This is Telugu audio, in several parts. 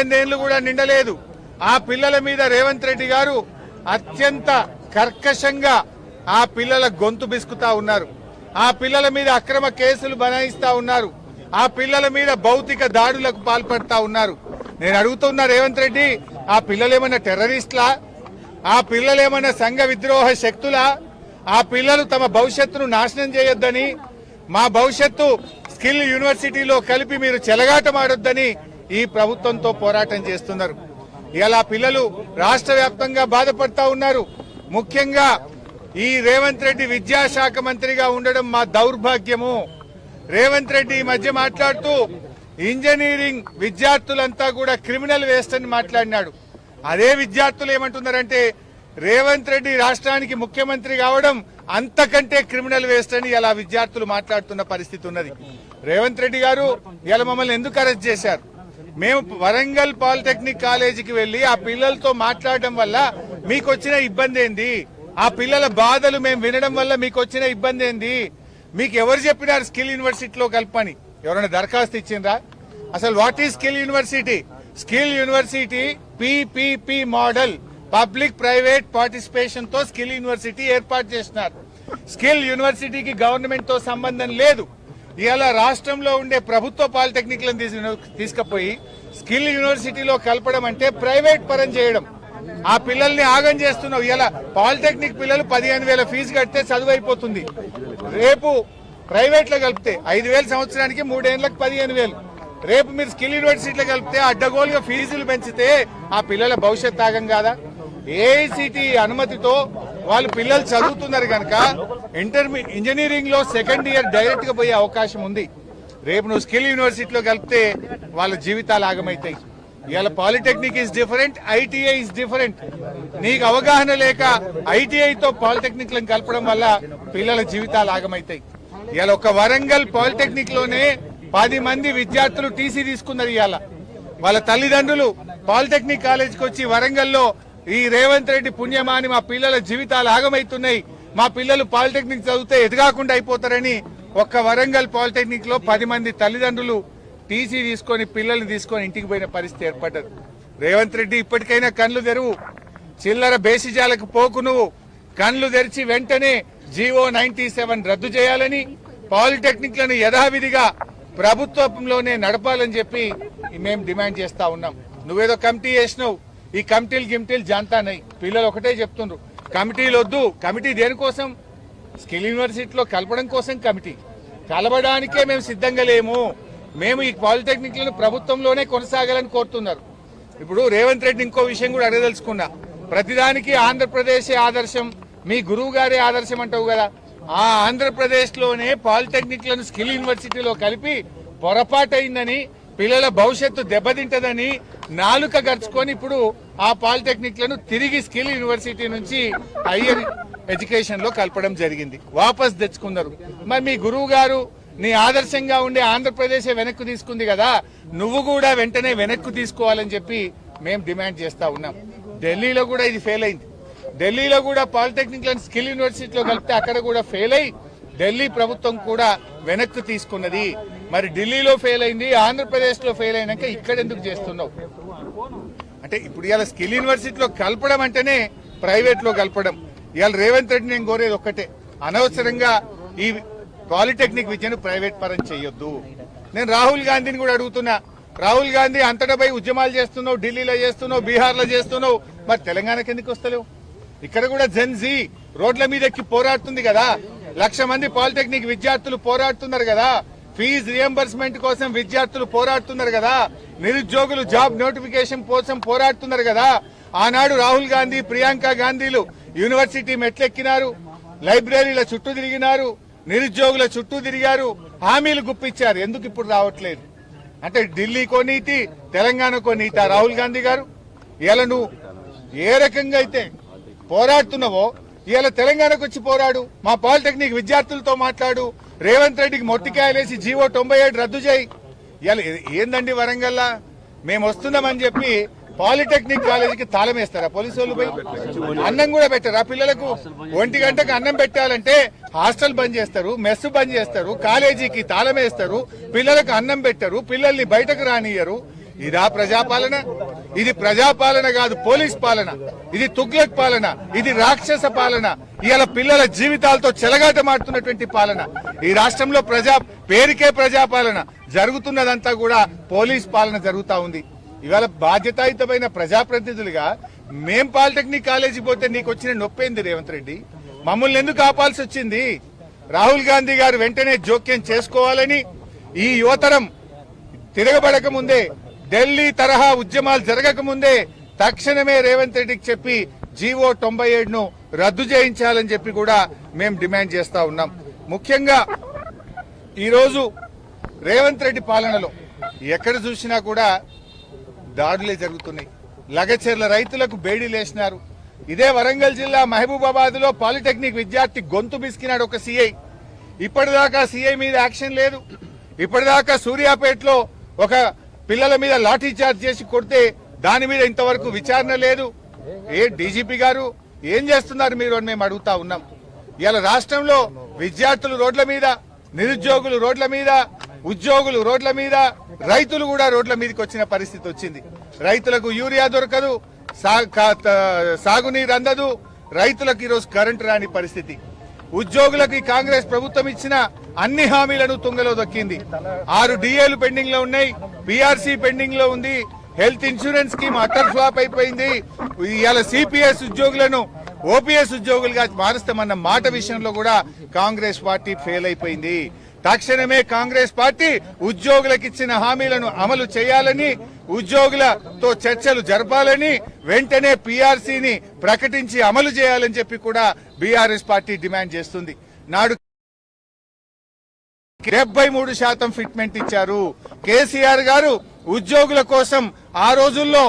8 కూడా నిండలేదు. ఆ పిల్లల మీద రేవంత్ రెడ్డి గారు అత్యంత కర్కశంగా ఆ పిల్లల గొంతు బిసుకుతా ఉన్నారు. ఆ పిల్లల మీద అక్రమ కేసులు బనాయిస్తా ఉన్నారు. ఆ పిల్లల మీద భౌతిక దాడులకు పాల్పడతా ఉన్నారు. నేను అడుగుతున్నా రేవంత్ రెడ్డి, ఆ పిల్లలేమన్నా టెర్రరిస్టులా? ఆ పిల్లలేమన్నా సంఘ విద్రోహ శక్తులా? ఆ పిల్లలు తమ భవిష్యత్తును నాశనం చేయొద్దని, మా భవిష్యత్తు స్కిల్ యూనివర్సిటీలో కలిపి మీరు చెలగాటమాడొద్దని ఈ ప్రభుత్వంతో పోరాటం చేస్తున్నారు. ఇలా పిల్లలు రాష్ట్ర వ్యాప్తంగా బాధపడతా ఉన్నారు. ముఖ్యంగా ఈ రేవంత్ రెడ్డి విద్యాశాఖ మంత్రిగా ఉండడం మా దౌర్భాగ్యము. రేవంత్ రెడ్డి ఈ మధ్య మాట్లాడుతూ ఇంజనీరింగ్ విద్యార్థులంతా కూడా క్రిమినల్ వేస్ట్ అని మాట్లాడినాడు. అదే విద్యార్థులు ఏమంటున్నారంటే రేవంత్ రెడ్డి రాష్ట్రానికి ముఖ్యమంత్రి కావడం అంతకంటే క్రిమినల్ వేస్ట్ అని ఇలా విద్యార్థులు మాట్లాడుతున్న పరిస్థితి ఉన్నది. రేవంత్ రెడ్డి గారు ఇలా మమ్మల్ని ఎందుకు అరెస్ట్ చేశారు? మేము వరంగల్ పాలిటెక్నిక్ కాలేజీకి వెళ్లి ఆ పిల్లలతో మాట్లాడడం వల్ల మీకు వచ్చిన ఇబ్బంది ఏంది? ఆ పిల్లల బాధలు మేము వినడం వల్ల మీకు వచ్చిన ఇబ్బంది ఏంది? మీకు ఎవరు చెప్పినారు స్కిల్ యూనివర్సిటీలో కల్పని? ఎవరైనా దరఖాస్తు ఇచ్చిండ్రా? అసలు what is skill university? Skill university PPP model, public private participation తో స్కిల్ యూనివర్సిటీ ఏర్పాటు చేసినారు. స్కిల్ యూనివర్సిటీకి గవర్నమెంట్ తో సంబంధం లేదు. ఇలా రాష్ట్రంలో ఉండే ప్రభుత్వ పాలిటెక్నిక్లను తీసుకుపోయి స్కిల్ యూనివర్సిటీలో కలపడం అంటే ప్రైవేట్ పరం చేయడం. ఆ పిల్లల్ని ఆగం చేస్తున్నావు. ఇలా పాలిటెక్నిక్ పిల్లలు 15,000 ఫీజు కడితే చదువు అయిపోతుంది. రేపు ప్రైవేట్ లో కలిపితే 5,000 సంవత్సరానికి, 3 ఏళ్లకు 15,000. రేపు మీరు స్కిల్ యూనివర్సిటీలో కలిపితే అడ్డగోలుగా ఫీజులు పెంచితే ఆ పిల్లల భవిష్యత్ ఆగం కాదా? ఏఐసిటి అనుమతితో వాళ్ళు పిల్లలు చదువుతున్నారు కనుక ఇంజనీరింగ్ లో సెకండ్ ఇయర్ డైరెక్ట్ గా పోయే అవకాశం ఉంది. రేపు నువ్వు స్కిల్ యూనివర్సిటీలో కలిపితే వాళ్ళ జీవితాలు ఆగమవుతాయి. ఇవాళ polytechnic is different, ITI is different. నీకు అవగాహన లేక ఐటీఐతో పాలిటెక్నిక్ లను కలపడం వల్ల పిల్లల జీవితాలు ఆగమవుతాయి. ఇవాళ ఒక వరంగల్ పాలిటెక్నిక్ లోనే 10 మంది విద్యార్థులు టీసీ తీసుకున్నారు. ఇవాళ వాళ్ళ తల్లిదండ్రులు పాలిటెక్నిక్ కాలేజీకి వచ్చి వరంగల్లో ఈ రేవంత్ రెడ్డి పుణ్యమాని మా పిల్లల జీవితాలు ఆగమవుతున్నాయి, మా పిల్లలు పాలిటెక్నిక్ చదివితే ఎదగాకుండా అయిపోతారని ఒక్క వరంగల్ పాలిటెక్నిక్ లో 10 మంది తల్లిదండ్రులు టీసీ తీసుకొని పిల్లల్ని తీసుకొని ఇంటికి పోయిన పరిస్థితి ఏర్పడ్డది. రేవంత్ రెడ్డి ఇప్పటికైనా కళ్లు తెరువు. చిల్లర బేసిజాలకు పోకు. నువ్వు కళ్లు తెరిచి వెంటనే జీవో 97 రద్దు చేయాలని, పాలిటెక్నిక్ లను యథావిధిగా ప్రభుత్వంలోనే నడపాలని చెప్పి మేము డిమాండ్ చేస్తా ఉన్నాం. నువ్వేదో కమిటీ చేసినావు. ఈ కమిటీలు జాంతానై పిల్లలు ఒకటే చెప్తుండ్రు, కమిటీలు వద్దు. కమిటీ దేనికోసం? స్కిల్ యూనివర్సిటీలో కలపడం కోసం కమిటీ. కలపడానికే మేము సిద్ధంగా లేము. మేము ఈ పాలిటెక్నిక్లను ప్రభుత్వంలోనే కొనసాగాలని కోరుతున్నారు. ఇప్పుడు రేవంత్ రెడ్డి ఇంకో విషయం కూడా అడగదలుచుకున్నా. ప్రతిదానికి ఆంధ్రప్రదేశ్ ఆదర్శం, మీ గురువు గారే ఆదర్శం అంటావు కదా. ఆ ఆంధ్రప్రదేశ్ లోనే పాలిటెక్నిక్లను స్కిల్ యూనివర్సిటీలో కలిపి పొరపాటైందని, పిల్లల భవిష్యత్తు దెబ్బతింటదని నాలుక గర్చుకొని ఇప్పుడు ఆ పాలిటెక్నిక్లను తిరిగి స్కిల్ యూనివర్సిటీ నుంచి హైయర్ ఎడ్యుకేషన్ లో కలపడం జరిగింది. వాపస్ తెచ్చుకున్నారు. మరి మీ గురువు గారు నీ ఆదర్శంగా ఉండే ఆంధ్రప్రదేశ్ వెనక్కు తీసుకుంది కదా, నువ్వు కూడా వెంటనే వెనక్కు తీసుకోవాలని చెప్పి మేము డిమాండ్ చేస్తా ఉన్నాం. ఢిల్లీలో కూడా ఇది ఫెయిల్ అయింది. ఢిల్లీలో కూడా పాలిటెక్నిక్ లను స్కిల్ యూనివర్సిటీలో కలిపితే అక్కడ కూడా ఫెయిల్ అయి ఢిల్లీ ప్రభుత్వం కూడా వెనక్కు తీసుకున్నది. మరి ఢిల్లీలో ఫెయిల్ అయింది, ఆంధ్రప్రదేశ్ లో ఫెయిల్ అయినాక ఇక్కడ ఎందుకు చేస్తున్నావు? అంటే ఇప్పుడు ఇవాళ స్కిల్ యూనివర్సిటీలో కలపడం అంటేనే ప్రైవేట్ లో కలపడం. ఇవాళ రేవంత్ రెడ్డి నేను కోరేది ఒక్కటే, అనవసరంగా ఈ పాలిటెక్నిక్ విద్యను ప్రైవేట్ పరం చేయొద్దు. నేను రాహుల్ గాంధీని కూడా అడుగుతున్నా. రాహుల్ గాంధీ అంతటా పోయి ఉద్యమాలు చేస్తున్నావు, ఢిల్లీలో చేస్తున్నావు, బీహార్ లో చేస్తున్నావు, మరి తెలంగాణకి ఎందుకు వస్తలేవు? ఇక్కడ కూడా జెన్జీ రోడ్ల మీద ఎక్కి పోరాడుతుంది కదా. 1,00,000 మంది పాలిటెక్నిక్ విద్యార్థులు పోరాడుతున్నారు కదా. ఫీజు రియంబర్స్మెంట్ కోసం విద్యార్థులు పోరాడుతున్నారు కదా. నిరుద్యోగులు జాబ్ నోటిఫికేషన్ కోసం పోరాడుతున్నారు కదా. ఆనాడు రాహుల్ గాంధీ, ప్రియాంక గాంధీలు యూనివర్సిటీ మెట్లెక్కినారు, లైబ్రరీల చుట్టూ తిరిగినారు, నిరుద్యోగుల చుట్టూ తిరిగారు, హామీలు గుప్పించారు. ఎందుకు ఇప్పుడు రావట్లేదు? అంటే ఢిల్లీకో నీతి, తెలంగాణకో నీతి. రాహుల్ గాంధీ గారు ఇలా నువ్వు ఏ రకంగా అయితే పోరాడుతున్నావో ఇవాళ తెలంగాణకు వచ్చి పోరాడు, మా పాలిటెక్నిక్ విద్యార్థులతో మాట్లాడు. రేవంత్ రెడ్డికి మొట్టికాయలేసి జీవో 97 రద్దు చేయి. ఇవాళ ఏందండి వరంగల్లా మేము వస్తున్నామని చెప్పి పాలిటెక్నిక్ కాలేజీకి తాళం వేస్తారా పోలీసు వాళ్ళు? పోయి అన్నం కూడా పెట్టారు. ఆ పిల్లలకు 1 గంటకు అన్నం పెట్టాలంటే హాస్టల్ బంద్ చేస్తారు, మెస్ బంద్ చేస్తారు, కాలేజీకి తాళం వేస్తారు, పిల్లలకు అన్నం పెట్టరు, పిల్లల్ని బయటకు రానియరు. ఇదా ప్రజాపాలన? ఇది ప్రజాపాలన కాదు, పోలీస్ పాలన. ఇది తుగ్లక్ పాలన, ఇది రాక్షస పాలన. ఇవాళ పిల్లల జీవితాలతో చెలగాటమాడుతున్నటువంటి పాలన. ఈ రాష్ట్రంలో పేరుకే ప్రజాపాలన, జరుగుతున్నదంతా కూడా పోలీస్ పాలన జరుగుతా ఉంది. ఇవాళ బాధ్యతాయుతమైన ప్రజాప్రతినిధులుగా మేం పాలిటెక్నిక్ కాలేజీ పోతే నీకు వచ్చిన నొప్పేంది రేవంత్ రెడ్డి? మమ్మల్ని ఎందుకు ఆపాల్సి వచ్చింది? రాహుల్ గాంధీ గారు వెంటనే జోక్యం చేసుకోవాలని, ఈ యువతరం తిరగబడక ముందే, ఢిల్లీ తరహా ఉద్యమాలు జరగక ముందే తక్షణమే రేవంత్ రెడ్డికి చెప్పి జీవో 97ను రద్దు చేయించాలని చెప్పి కూడా మేము డిమాండ్ చేస్తా ఉన్నాం. ముఖ్యంగా ఈరోజు రేవంత్ రెడ్డి పాలనలో ఎక్కడ చూసినా కూడా దాడులే జరుగుతున్నాయి. లగచెర్ల రైతులకు బేడీలేసినారు. ఇదే వరంగల్ జిల్లా మహబూబాబాద్ లో పాలిటెక్నిక్ విద్యార్థి గొంతు బిసికినాడు ఒక సీఐ. ఇప్పటిదాకా సీఐ మీద యాక్షన్ లేదు. ఇప్పటిదాకా సూర్యాపేటలో ఒక పిల్లల మీద లాఠీ చార్జ్ చేసి కొడితే దాని మీద ఇంతవరకు విచారణ లేదు. డీజీపీ గారు ఏం చేస్తున్నారు మీరు అని మేము అడుగుతా ఉన్నాం. ఇవాళ రాష్ట్రంలో విద్యార్థులు రోడ్ల మీద, నిరుద్యోగులు రోడ్ల మీద, ఉద్యోగులు రోడ్ల మీద, రైతులు కూడా రోడ్ల మీదకి వచ్చిన పరిస్థితి వచ్చింది. రైతులకు యూరియా దొరకదు, సాగునీరు అందదు, రైతులకు ఈరోజు కరెంటు రాని పరిస్థితి. ఉద్యోగులకు ఈ కాంగ్రెస్ ప్రభుత్వం ఇచ్చిన అన్ని హామీలను తుంగలో దొక్కింది. 6 డిఏలు పెండింగ్ లో ఉన్నాయి, పీఆర్సీ పెండింగ్ లో ఉంది, health insurance scheme utter flop అయిపోయింది. ఇవాళ సిపిఎస్ ఉద్యోగులను ఓపీఎస్ ఉద్యోగులుగా మారుస్తామన్న మాట విషయంలో కూడా కాంగ్రెస్ పార్టీ ఫెయిల్ అయిపోయింది. తక్షణమే కాంగ్రెస్ పార్టీ ఉద్యోగులకు ఇచ్చిన హామీలను అమలు చేయాలని, ఉద్యోగులతో చర్చలు జరపాలని, వెంటనే పీఆర్సీని ప్రకటించి అమలు చేయాలని చెప్పి కూడా బీఆర్ఎస్ పార్టీ డిమాండ్ చేస్తుంది. నాడు 73% ఫిట్మెంట్ ఇచ్చారు. కేసీఆర్ గారు ఉద్యోగుల కోసం ఆ రోజుల్లో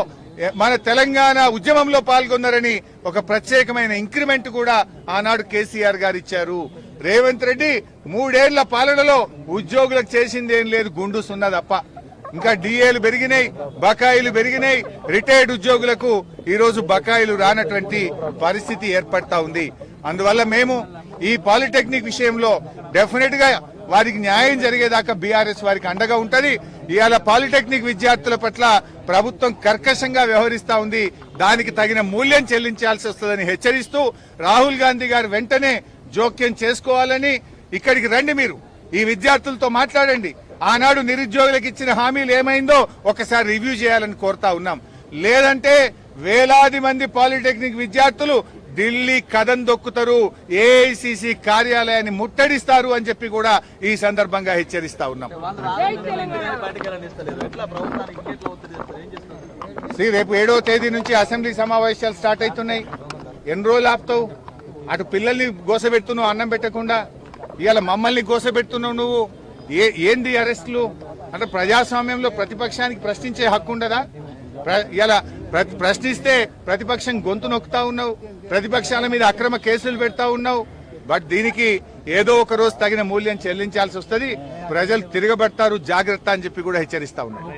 మన తెలంగాణ ఉద్యమంలో పాల్గొన్నారని ఒక ప్రత్యేకమైన ఇంక్రిమెంట్ కూడా ఆనాడు కేసీఆర్ గారు ఇచ్చారు. రేవంత్ రెడ్డి 3 ఏళ్ల పాలనలో ఉద్యోగులకు చేసింది ఏం లేదు, గుండు సున్నా తప్ప. ఇంకా డిఏలు పెరిగినాయి, బకాయిలు పెరిగినాయి. రిటైర్డ్ ఉద్యోగులకు ఈ రోజు బకాయిలు రానటువంటి పరిస్థితి ఏర్పడతా ఉంది. అందువల్ల మేము ఈ పాలిటెక్నిక్ విషయంలో డెఫినెట్ గా వారికి న్యాయం జరిగేదాకా బీఆర్ఎస్ వారికి అండగా ఉంటది. ఇవాళ పాలిటెక్నిక్ విద్యార్థుల పట్ల ప్రభుత్వం కర్కశంగా వ్యవహరిస్తా ఉంది. దానికి తగిన మూల్యం చెల్లించాల్సి వస్తుందని హెచ్చరిస్తూ రాహుల్ గాంధీ గారు వెంటనే జోక్యం చేసుకోవాలని, ఇక్కడికి రండి, మీరు ఈ విద్యార్థులతో మాట్లాడండి. ఆనాడు నిరుద్యోగులకు ఇచ్చిన హామీలు ఏమైందో ఒకసారి రివ్యూ చేయాలని కోరుతా ఉన్నాం. లేదంటే వేలాది మంది పాలిటెక్నిక్ విద్యార్థులు ఢిల్లీ కదం దొక్కుతారు, ఏఐసిసి కార్యాలయాన్ని ముట్టడిస్తారు అని చెప్పి కూడా ఈ సందర్భంగా హెచ్చరిస్తా ఉన్నాం. రేపు 7వ తేదీ నుంచి అసెంబ్లీ సమావేశాలు స్టార్ట్ అవుతున్నాయి. ఎన్ని రోజులు ఆపుతావు? అటు పిల్లల్ని గోసబెడుతున్నావు అన్నం పెట్టకుండా, ఇవాళ మమ్మల్ని గోసబెడుతున్నావు నువ్వు. ఏంది అరెస్టులు? అంటే ప్రజాస్వామ్యంలో ప్రతిపక్షానికి ప్రశ్నించే హక్కు ఉండదా? ఇలా ప్రశ్నిస్తే ప్రతిపక్షం గొంతు నొక్కుతా ఉన్నావు, ప్రతిపక్షాల మీద అక్రమ కేసులు పెడతా ఉన్నావు. బట్ దీనికి ఏదో ఒక రోజు తగిన మూల్యం చెల్లించాల్సి వస్తుంది. ప్రజలు తిరగబడతారు, జాగ్రత్త అని చెప్పి కూడా హెచ్చరిస్తా ఉన్నారు.